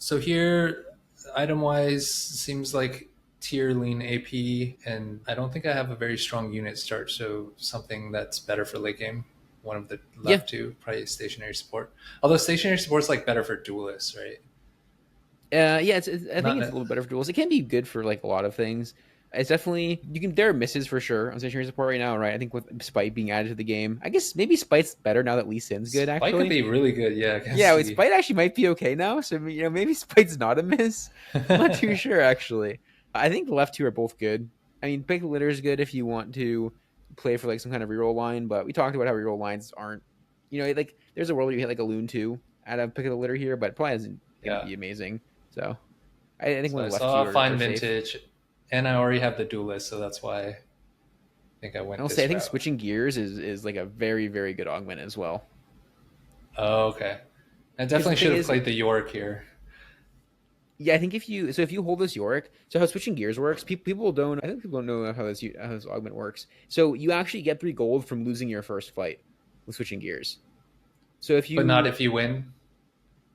So here, item wise, seems like tier lean AP, and I don't think I have a very strong unit start. So something that's better for late game. One of the Yeah, left two, probably stationary support. Although stationary support's like better for duelists, right? yeah. I think Not it's a little better for duels. It can be good for like a lot of things. It's definitely you can. There are misses for sure on stationary support right now, right? I think with Spite being added to the game, I guess maybe Spite's better now that Lee Sin's good. Spike could Actually, be really good, yeah, yeah, against with Lee. Spite actually might be okay now. So maybe Spite's not a miss. I'm not too sure actually. I think the left two are both good. I mean, Pick the Litter is good if you want to play for like some kind of reroll line, but we talked about how reroll lines aren't. Like there's a world where you hit like a Loon two out of Pick of the Litter here, but it probably isn't going to Yeah. be amazing. So I think So one I of the left two saw are fine safe. vintage, and I already have the duelist, so that's why I think I went I'll say I this think route. switching gears is like a very very good augment as well. Oh, okay. I Because the definitely thing should have is, played the York here. yeah, I think if you hold this Yorick, so how switching gears works, people don't. I think people don't know how this augment works. So you actually get 3 gold from losing your first fight with switching gears. So if But not you if you win.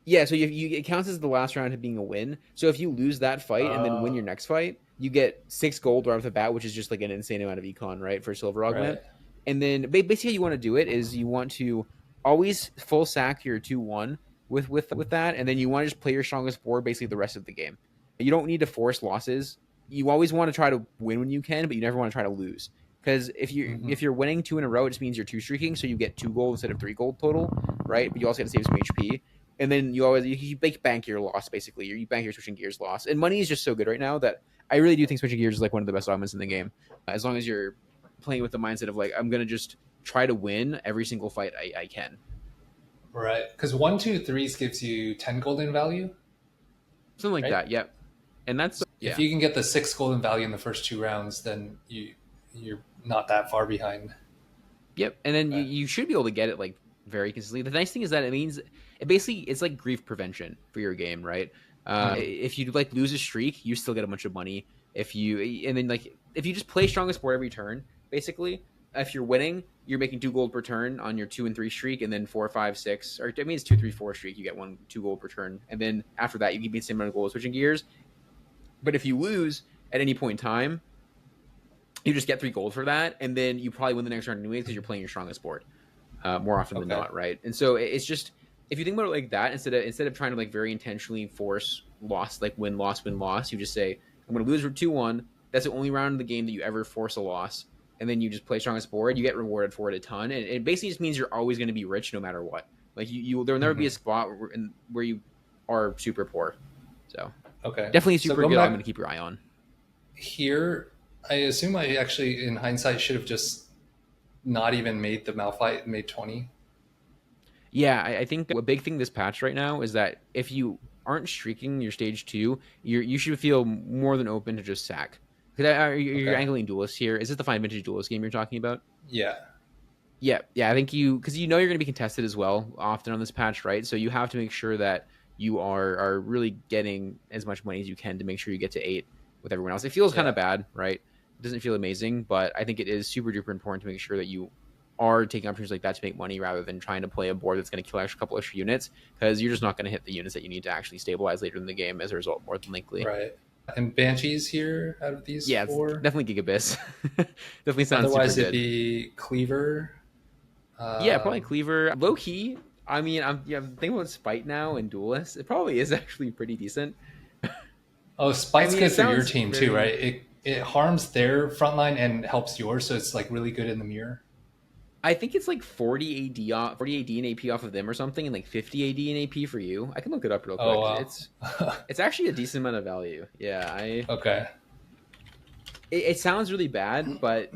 yeah, so it counts as the last round of being a win. So if you lose that fight and then win Oh, your next fight, you get 6 gold right off the bat, which is just like an insane amount of econ, right, for silver right. augment. And then basically, how you want to do it is you want to always full sack your 2-1 with that, and then you want to just play your strongest board basically the rest of the game. You don't need to force losses. You always want to try to win when you can, but you never want to try to lose. Because Hmm. if you're winning two in a row, it just means you're two streaking, so you get 2 gold instead of 3 gold total, right? But you also got to save some HP, and then you bank your loss basically. You bank your switching gears loss, and money is just so good right now that I really do think switching gears is like one of the best augments in the game. As long as you're playing with the mindset of like I'm gonna just try to win every single fight I can. Right. Because one, two, threes gives you 10 golden value, Something like right? that. Yep. And that's If yeah. you can get the 6 golden value in the first 2 rounds, then you're not that far behind. Yep. And then Right. you should be able to get it like very consistently. The nice thing is that it means it basically it's like grief prevention for your game, right? Hmm. If you like lose a streak, you still get a bunch of money. If you and then like if you just play strongest board every turn, basically, if you're winning, you're making 2 gold per turn on your 2 and 3 streak, and then 4, 5, 6, or I mean it's 2, 3, 4 streak, you get 1, 2 gold per turn, and then after that you keep the same amount of gold switching gears. But if you lose at any point in time, you just get 3 gold for that, and then you probably win the next round anyway because you're playing your strongest board more often than Okay. not, right? And so it's just if you think about it like that, instead of trying to like very intentionally force loss, like win loss, you just say I'm going to lose for 2-1. That's the only round of the game that you ever force a loss, and then you just play strongest board. You get rewarded for it a ton, and it basically just means you're always going to be rich no matter what. Like you there will never be a Hmm. spot where you are super poor. So Okay. definitely So super going good. I'm going back to keep your eye on. here, I assume I actually, in hindsight, should have just not even made the Malphite, made 20. Yeah, I think a big thing this patch right now is that if you aren't streaking your stage two, you should feel more than open to just sack. Because you're Okay. angling duelist here. Is this the fine vintage duelist game you're talking about? Yeah. Yeah, yeah. I think because you know you're going to be contested as well often on this patch, right? So you have to make sure that you are really getting as much money as you can to make sure you get to 8 with everyone else. It feels kind Yeah. of bad, right? It doesn't feel amazing, but I think it is super duper important to make sure that you are taking opportunities like that to make money rather than trying to play a board that's going to kill a couple extra units because you're just not going to hit the units that you need to actually stabilize later in the game as a result, more than likely. Right. And Banshees here out of these Yeah, it's four. definitely Gigabyss. Definitely sounds super Otherwise, it'd good. be Cleaver. Yeah, probably Um, Cleaver. Low key. I mean, I'm thinking about Spite now and Duelist. It probably is actually pretty decent. oh, I Spite's mean, good it for your sounds team too, right? very. It harms their front line and helps yours, so it's like really good in the mirror. I think it's like 40 AD, 40 AD and AP off of them or something, and like 50 AD and AP for you. I can look it up real Oh quick. wow. It's actually a decent amount of value. Yeah, Okay. it sounds really bad, but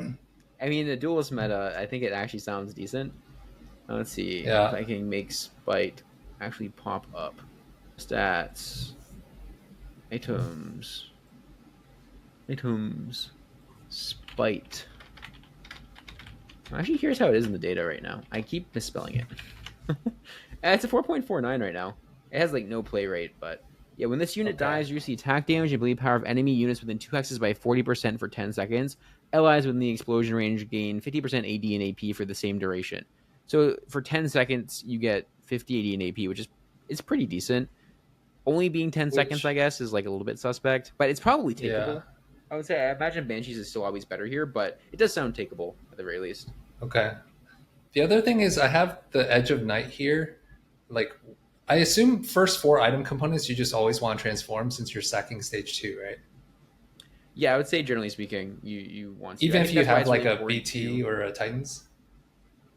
I mean, the Duelist meta, I think it actually sounds decent. Let's see if Yeah. I can make Spite actually pop up. Stats, items, items, Spite. Actually, here's how it is in the data right now. I keep misspelling it. It's a 4.49 right now. It has like no play rate, but yeah, when this unit Okay. dies, you see attack damage and bleed power of enemy units within 2 hexes by 40% for 10 seconds. Allies within the explosion range gain 50% AD and AP for the same duration. So for 10 seconds, you get 50 AD and AP, which is it's pretty decent. Only being 10 seconds, I Which, guess, is like a little bit suspect, but it's probably yeah, takeable. I would say I imagine Banshees is still always better here, but it does sound takeable at the very least. okay. The other thing is I have the Edge of Night here. Like, I assume first four item components you just always want to transform since you're sacking stage two, right? Yeah, I would say generally speaking, you want to. I Even if think you that's why have it's really like a important to. BT or a Titans.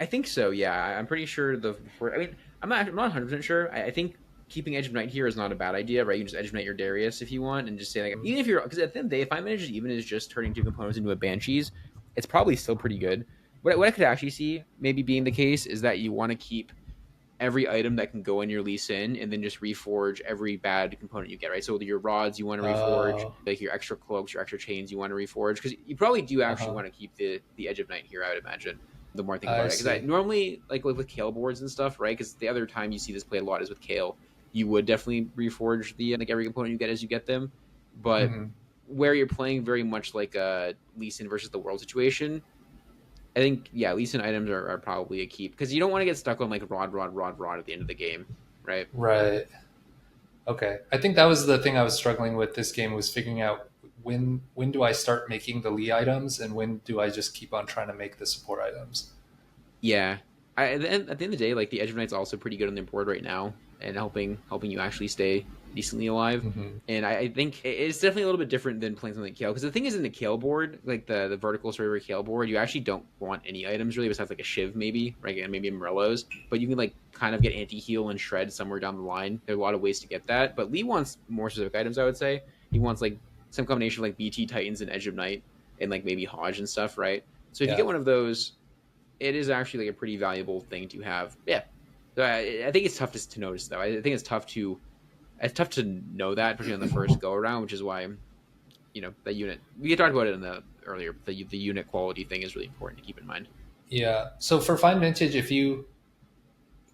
I think so. Yeah, I'm pretty sure I mean, I'm not 100% sure. I think keeping Edge of Night here is not a bad idea, right? You can just Edge of Night your Darius if you want, and just say like, even if you're, because at the end of the day, if I manage even is just turning two components into a Banshees, it's probably still pretty good. What I could actually see maybe being the case is that you want to keep every item that can go in your Lee Sin, and then just reforge every bad component you get, right? So your rods you want to reforge, Oh, like your extra cloaks, your extra chains you want to reforge, because you probably do uh actually huh. want to keep the Edge of Night here, I would imagine. The more I think I about it, because I see. normally like with Kale boards and stuff, right? Because the other time you see this played a lot is with Kale. You would definitely reforge the like every component you get as you get them, but Hmm. where you're playing very much like a Lee Sin versus the world situation, I think yeah, Lee Sin items are probably a keep because you don't want to get stuck on like rod at the end of the game, right? Right. Okay. I think that was the thing I was struggling with this game was figuring out when do I start making the Lee items and when do I just keep on trying to make the support items. Yeah, at the end of the day, like the Edge of Knight's also pretty good on their board right now, and helping you actually stay decently alive. Hmm. And I think it's definitely a little bit different than playing something like Kale, because the thing is in the Kale board, like the vertical server Kale board, you actually don't want any items really besides like a Shiv maybe, right? And maybe Morello's, but you can like kind of get anti heal and shred somewhere down the line. There are a lot of ways to get that, but Lee wants more specific items. I would say he wants like some combination of like BT Titans and Edge of Night and like maybe Hodge and stuff, right? So if you get Yeah. one of those, it is actually like a pretty valuable thing to have. Yeah, so I think it's tough to notice though. I think it's tough to know that, especially on the first go around, which is why that unit we talked about it in the earlier. The unit quality thing is really important to keep in mind. Yeah. So for fine vintage, if you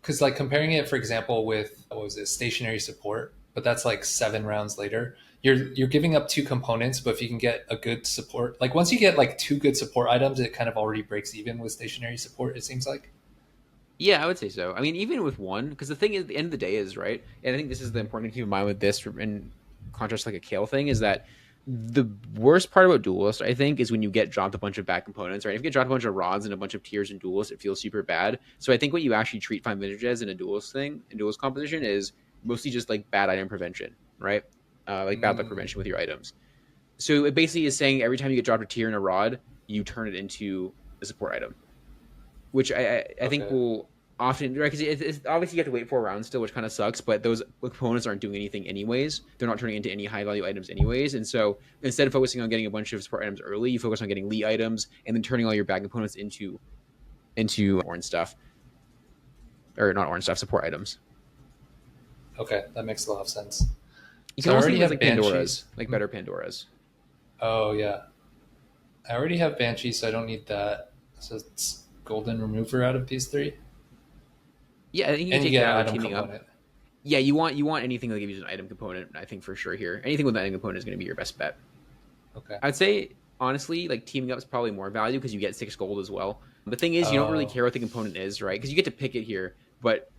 because like comparing it, for example, with what was it, stationary support, but that's like 7 rounds later. You're giving up two components, but if you can get a good support, like once you get like two good support items, it kind of already breaks even with stationary support. It seems like. Yeah, I would say so. I mean, even with one, because the thing is, at the end of the day is right, and I think this is the Mhm. important thing to keep in mind with this, in contrast to like a Kale thing, is that the worst part about Duelist, I think, is when you get dropped a bunch of bad components, right? If you get dropped a bunch of rods and a bunch of tiers in Duelist, it feels super bad. So I think what you actually treat Fine Vintage as in a Duelist thing, in Duelist composition, is mostly just like bad item prevention, right? Like bad luck Mm, prevention with your items. So it basically is saying every time you get dropped a tier in a rod, you turn it into a support item, which I think okay. will often, right, because it's obviously you have to wait 4 rounds still, which kind of sucks, but those opponents aren't doing anything anyways. They're not turning into any high value items anyways, and so instead of focusing on getting a bunch of support items early, you focus on getting Lee items and then turning all your bad components into orange stuff, or not orange stuff, support items. Okay, that makes a lot of sense. You can So I also already use have like Pandoras, banshees. like Hmm? better Pandoras. Oh yeah, I already have banshees, so I don't need that. So it's golden remover out of these three, Yeah, I think you can and you take get an that or item teaming up. component. Yeah, you want anything that gives you an item component. I think for sure here, anything with an item component is going to be your best bet. Okay. I'd say honestly, like teaming up is probably more value because you get 6 gold as well. The thing is, you don't really Oh. care what the component is, right? Because you get to pick it here, but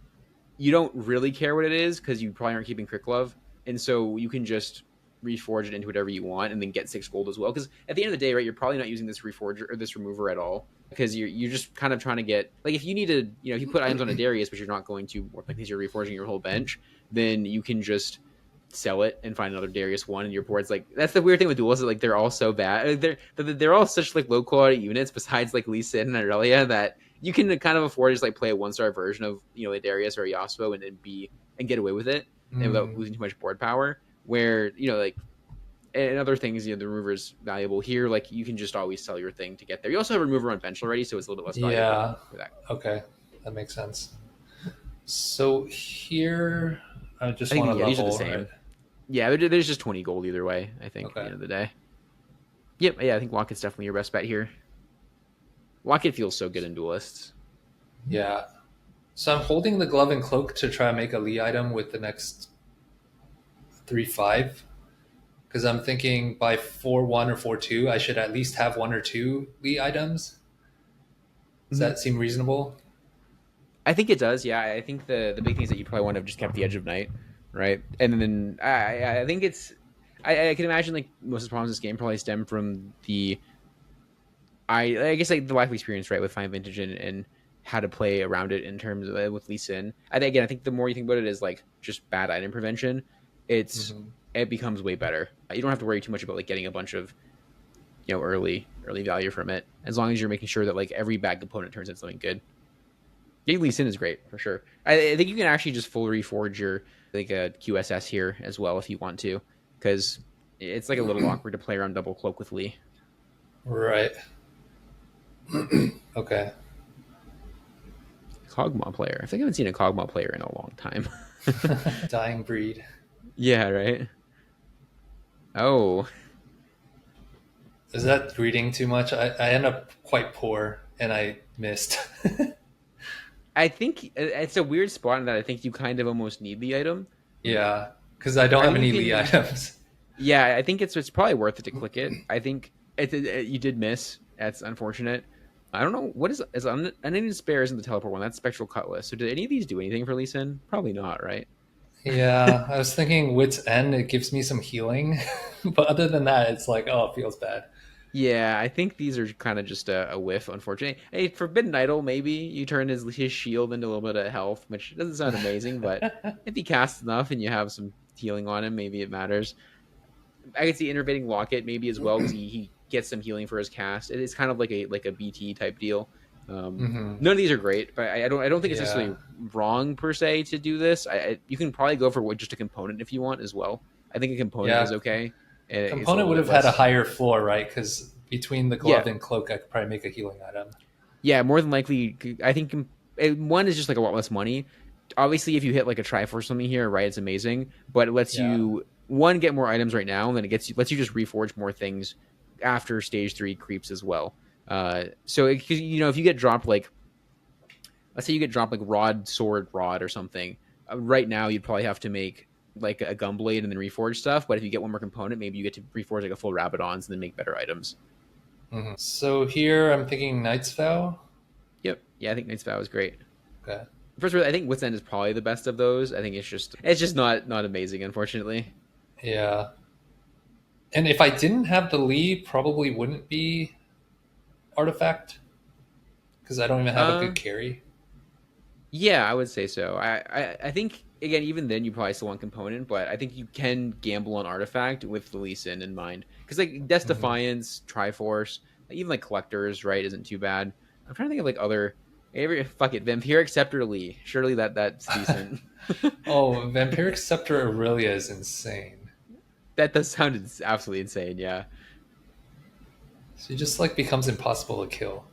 you don't really care what it is because you probably aren't keeping Crick Love, and so you can just reforge it into whatever you want and then get 6 gold as well. Because at the end of the day, right, you're probably not using this reforger or this remover at all because you're just kind of trying to get like if you need to, if you put items on a Darius, but you're not going to, or like you're reforging your whole bench, then you can just sell it and find another Darius one, and your board's like that's the weird thing with duels is like they're all so bad. They're all such like low quality units besides like Lee Sin and Aurelia that you can kind of afford to just like play a 1 star version of a Darius or a Yasuo and get away with it and without Mm, losing too much board power. Where like and other things, the remover is valuable here. Like you can just always sell your thing to get there. You also have a remover on bench already, so it's a little bit less valuable yeah. for that. Okay, that makes sense. So here, I I just think want to yeah, these are the level, right? same. Yeah, there's just 20 gold either way. I think at the Okay. end of the day. Yep, yeah, I think Locket's definitely your best bet here. Locket feels so good in duelists. Yeah. So I'm holding the glove and cloak to try to make a Lee item with the next 3-5 because I'm thinking by 4-1 or 4-2, I should at least have one or two Lee items. Does Mm-hmm. that seem reasonable? I think it does. Yeah, I think the big thing is that you probably want to have just kept the Edge of Night. right? And then I think it's I can imagine like most of the problems of this game probably stem from the I guess like the lack of experience, right, with Fine Vintage and how to play around it in terms of with Lee Sin. I think again, I think the more you think about it is like just bad item prevention. It's Hmm. it becomes way better. You don't have to worry too much about like getting a bunch of early value from it, as long as you're making sure that like every bad component turns into something good. Getting Lee Sin is great for sure. I think you can actually just full reforge your like a QSS here as well if you want to, because it's like a little awkward to play around double cloak with Lee. Right. Okay. Kog'Maw player. I think I haven't seen a Kog'Maw player in a long time. Dying breed. Yeah, right. Oh, Is that reading too much? I end up quite poor and I missed. I think it's a weird spot in that I think you kind of almost need the item. Yeah, because I don't I have think you any Lee can. items. Yeah, I think it's probably worth it to click it. I think you did miss. That's unfortunate. I don't know what is unending spare isn't the teleport one. That's spectral cutlass. So did any of these do anything for Lee Sin? Probably not, right? Yeah, I was thinking Wit's End, it gives me some healing. But other than that, it's like, oh, it feels bad. Yeah, I think these are kind of just a whiff, unfortunately. Hey, Forbidden Idol, maybe you turn his shield into a little bit of health, which doesn't sound amazing, but if he casts enough and you have some healing on him, maybe it matters. I could see Innervating Locket maybe as well because he gets some healing for his cast. It is kind of like a BT type deal. Hmm. None of these are great, but I don't think it's Yeah. necessarily wrong per se to do this. You can probably go for just a component if you want as well. I think a component is Yeah. okay. It's a Component little would bit have had a less. higher floor, right? Because between the Yeah, glove and cloak, I could probably make a healing item. yeah, more than likely, I think one is just like a lot less money. Obviously, if you hit like a Triforce or something here, right, it's amazing. But it lets Yeah. you one get more items right now, and then it lets you just reforge more things after stage 3 creeps as well. So if you get dropped like let's say you get dropped like rod, sword, rod, or something, right now you'd probably have to make like a gunblade and then reforge stuff. But if you get one more component, maybe you get to reforge like a full Rabadons and then make better items. Hmm. So here I'm thinking Knight's Vow. Yep, yeah, I think Knight's Vow is great. Okay. First of all, I think Wits End is probably the best of those. I think it's just not amazing, unfortunately. Yeah. And if I didn't have the Lee, probably wouldn't be Artifact because I don't even have a Uh, good carry. yeah, I would say so. I think again, even then, you probably still want component, but I think you can gamble on artifact with the Lee Sin in mind because like Death Hmm. Defiance, Triforce, even like collectors, right, isn't too bad. I'm trying to think of like other. Every fuck it, Vampiric Scepter Lee. Surely that's decent. Oh, Vampiric Scepter Aurelia is insane. That does sound absolutely insane. Yeah. She just like becomes impossible to kill.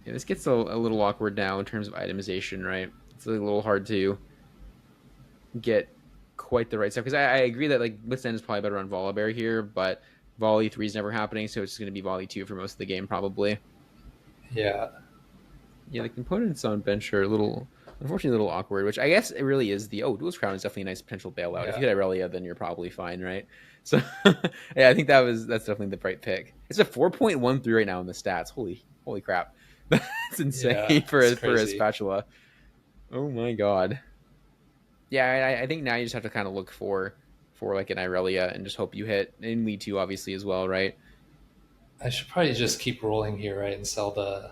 Yeah, this gets a little awkward now in terms of itemization, right? It's a little hard to get quite the right stuff because I agree that like Blitz End is probably better on Volibear here, but Volley 3 is never happening, so it's just going to be Volley 2 for most of the game probably. Yeah. Yeah, the components on bench are a little, unfortunately, a little awkward, which I guess it really is Duelist Crown is definitely a nice potential bailout. If Yeah. you get Aurelia, then you're probably fine, right? So yeah, I think that's definitely the right pick. It's a 4.13 right now in the stats. Holy crap, that's Yeah. insane for It's a crazy. spatula. Oh my god. Yeah, I think now you just have to kind of look for like an Irelia and just hope you hit and lead two obviously as well, right? I should probably just keep rolling here, right, and sell the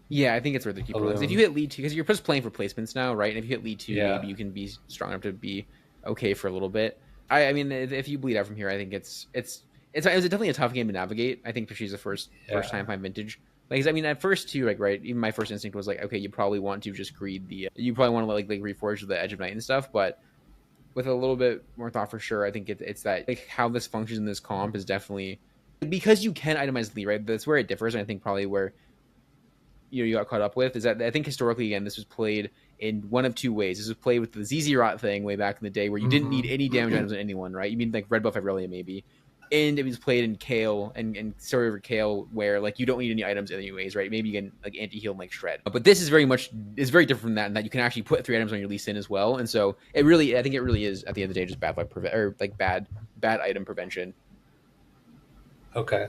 Yeah, I think it's worth to keep rolling. 'Cause if you balloon. hit lead two, because you're just playing for placements now, right? And if you hit lead two, Yeah. maybe you can be strong enough to be okay for a little bit. I mean, if you bleed out from here, I think it was definitely a tough game to navigate. I think she's the first Yeah. time playing vintage. Like, I mean, at first too, like, right, even my first instinct was like, okay, you probably want to just greed you probably want to like reforge the edge of night and stuff, but with a little bit more thought for sure, I think it's that like how this functions in this comp is definitely because you can itemize lead, right? That's where it differs, and I think probably where you got caught up with is that I think historically again this was played in one of two ways. This was played with the ZZ Rot thing way back in the day where you didn't need any damage Hmm. items on anyone, right? You mean like Red Buff Irelia maybe. And it was played in Kale and Story over Kale where like you don't need any items anyways, right? Maybe you can like anti-heal and like shred. But this is very different from that in that you can actually put 3 items on your Lee Sin as well. And so I think it really is at the end of the day just bad luck or like bad item prevention. Okay.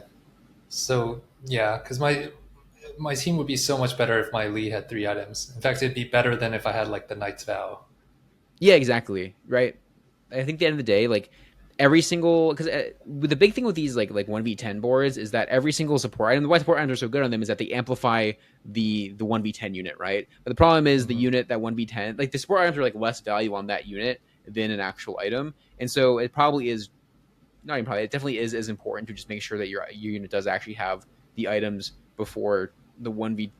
So yeah, because my team would be so much better if my Lee had 3 items. In fact, it'd be better than if I had like the Knight's Vow. Yeah, exactly. Right. I think at the end of the day, like every single because the big thing with these like 1v10 boards is that every single support item, the why support items are so good on them is that they amplify the 1v10 unit, right? But the problem is the Hmm. unit that 1v10, like the support items are like less value on that unit than an actual item, and so it probably is not even probably, it definitely is as important to just make sure that your unit does actually have the items before the 1v,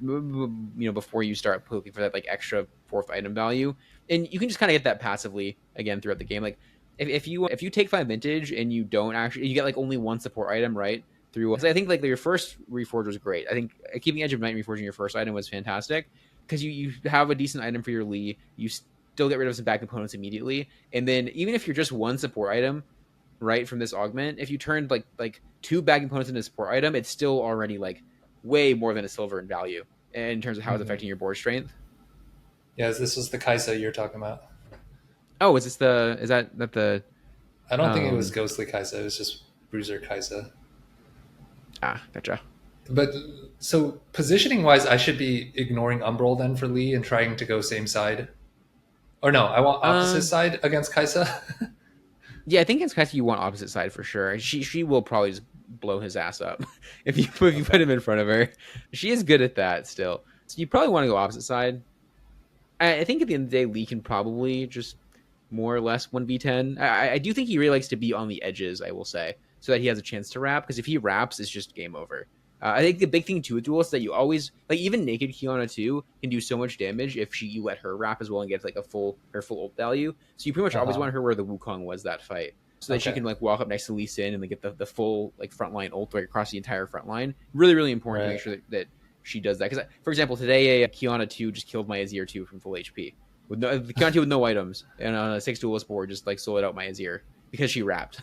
before you start looking for that like extra fourth item value. And you can just kind of get that passively again throughout the game. Like if you take 5 vintage and you don't actually, you get like only one support item, right? Through, because I think like your first reforge was great. I think keeping Edge of Night reforging your first item was fantastic because you have a decent item for your Lee. You still get rid of some bad components immediately, and then even if you're just one support item, right, from this augment, if you turned like two bag components into a support item, it's still already like way more than a silver in value in terms of how it's Hmm. affecting your board strength. Yeah, this was the Kaisa you're talking about. Oh, is this the is that the I don't think it was um Ghostly Kaisa. It was just Bruiser Kaisa. gotcha. But so positioning wise, I should be ignoring Umbral then for Lee and trying to go same side. Or no, I want opposite Uh side against Kaisa. yeah, I think it's Kathy you want opposite side for sure. She will probably just blow his ass up if you put Okay. him in front of her. She is good at that still. So you probably want to go opposite side. I think at the end of the day, Lee can probably just more or less 1v10. I do think he really likes to be on the edges, I will say, so that he has a chance to wrap, because if he wraps, it's just game over. I think the big thing too with Duelists is that you always, like, even naked Kiana too can do so much damage if you let her wrap as well and get like her full ult value. So you pretty much Uh always huh. want her where the Wukong was that fight, so that she Okay. can like walk up next to Lee Sin and like, get the full like frontline ult right across the entire front line. Really, really important to make Right. sure that she does that. Because, for example, today a Kiana 2 just killed my Azir 2 from full HP with no Kiana 2 with no items, and on a 6 duelist board just like soloed out my Azir because she wrapped.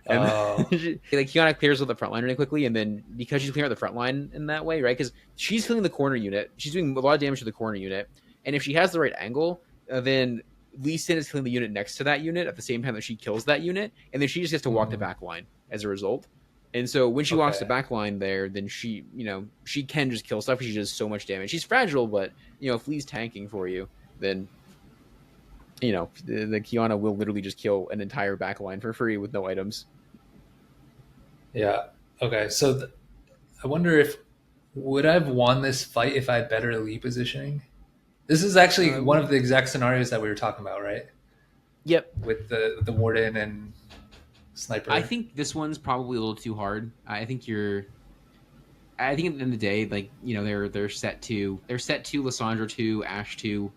And Oh. like Kiana clears with the front line really quickly, and then because she's clearing out the front line in that way, right? Because she's killing the corner unit, she's doing a lot of damage to the corner unit, and if she has the right angle, then Lee Sin is killing the unit next to that unit at the same time that she kills that unit, and then she just gets to walk the Hmm. back line as a result. And so when she walks the Okay. back line there, then she can just kill stuff because she does so much damage. She's fragile, but if Lee's tanking for you, then the Kiana will literally just kill an entire back line for free with no items. Yeah. Okay. So I wonder if would I have won this fight if I had better Lee positioning. This is actually one Would of the exact scenarios that we were talking about, right? Yep. With the warden and I sniper. think this one's probably a little too hard. I think at the end of the day, like they're set to Lissandra 2, Ash 2,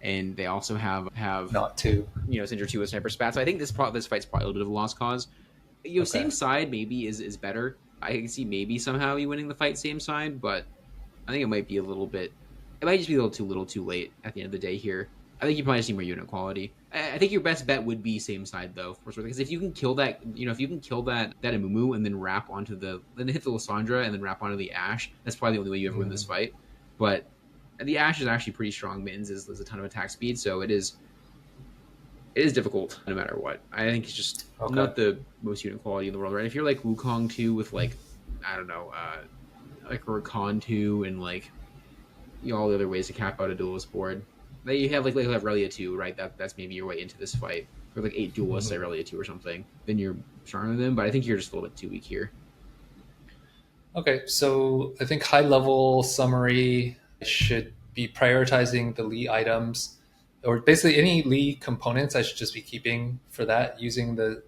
and they also have Not two. Cinder 2 with sniper spats. So I think this fight's probably a little bit of a lost cause. Okay. Same side maybe is better. I can see maybe somehow you winning the fight same side, but I think it might be a little bit. It might just be a little too late at the end of the day here. I think you probably just need more unit quality. I think your best bet would be same side though, for sure. Because if you can kill that, if you can kill that Amumu and then wrap onto then hit the Lysandra and then wrap onto the Ash, that's probably the only way you ever win this Mm. fight. But the Ash is actually pretty strong. Mittens is a ton of attack speed, so it is difficult no matter what. I think it's just Okay. not the most unit quality in the world, right? If you're like Wukong 2 with like I don't know, like Rakan 2 and like all the other ways to cap out a duelist board. That you have like Relia 2, right? That's maybe your way into this fight. Or like 8 duelists at Hmm. Relia 2 or something. Then you're stronger than them, but I think you're just a little bit too weak here. Okay. So I think high level summary should be prioritizing the Lee items, or basically any Lee components. I should just be keeping for that using the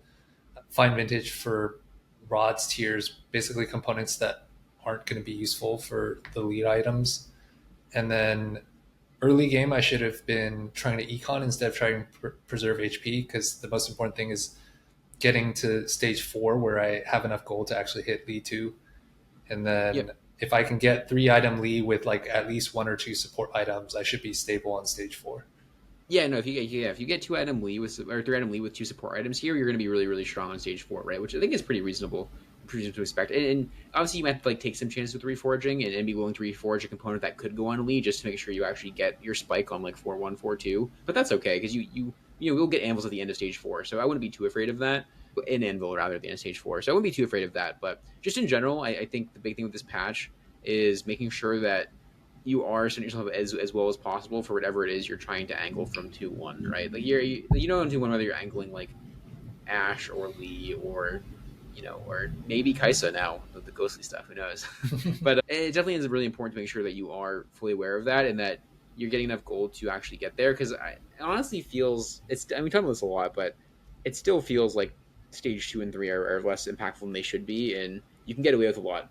fine vintage for rods tiers, basically components that aren't going to be useful for the lead items. And then early game, I should have been trying to econ instead of trying to preserve HP because the most important thing is getting to stage 4 where I have enough gold to actually hit Lee 2. And then Yep. if I can get 3 item Lee with like at least 1 or 2 support items, I should be stable on stage 4. Yeah, no. If you get 2 item Lee with or 3 item Lee with 2 support items here, you're going to be really really strong on stage 4, right? Which I think is pretty reasonable to expect. And obviously you might have to like take some chances with reforging and be willing to reforge a component that could go on Lee just to make sure you actually get your spike on like 4-1, 4-2. But that's okay because we'll get anvils at the end of stage 4, so I wouldn't be too afraid of that. In anvil rather at the end of stage 4, so I wouldn't be too afraid of that. But just in general, I think the big thing with this patch is making sure that you are setting yourself up as well as possible for whatever it is you're trying to angle from 2-1, right? Like you don't do one whether you're angling like Ash or Lee or or maybe Kaisa now with the ghostly stuff. Who knows? But it definitely is really important to make sure that you are fully aware of that and that you're getting enough gold to actually get there. Because it honestly feels I mean, we talk about this a lot, but it still feels like stage 2 and 3 are less impactful than they should be, and you can get away with a lot.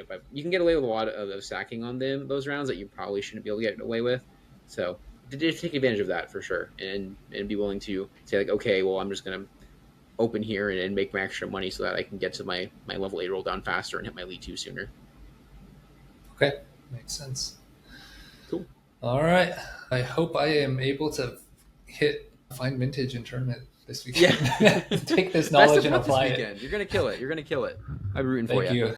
But you can get away with a lot of stacking on those rounds that you probably shouldn't be able to get away with. So just take advantage of that for sure, and be willing to say like, okay, well, I'm just gonna open here and make my extra money so that I can get to my level 8 roll down faster and hit my lead 2 sooner. Okay, makes sense. Cool. All right. I hope I am able to hit Find Vintage in tournament this weekend. Yeah. Take this Best knowledge of and luck this apply weekend. it. You're gonna kill it. You're gonna kill it. I'm rooting for Thank you.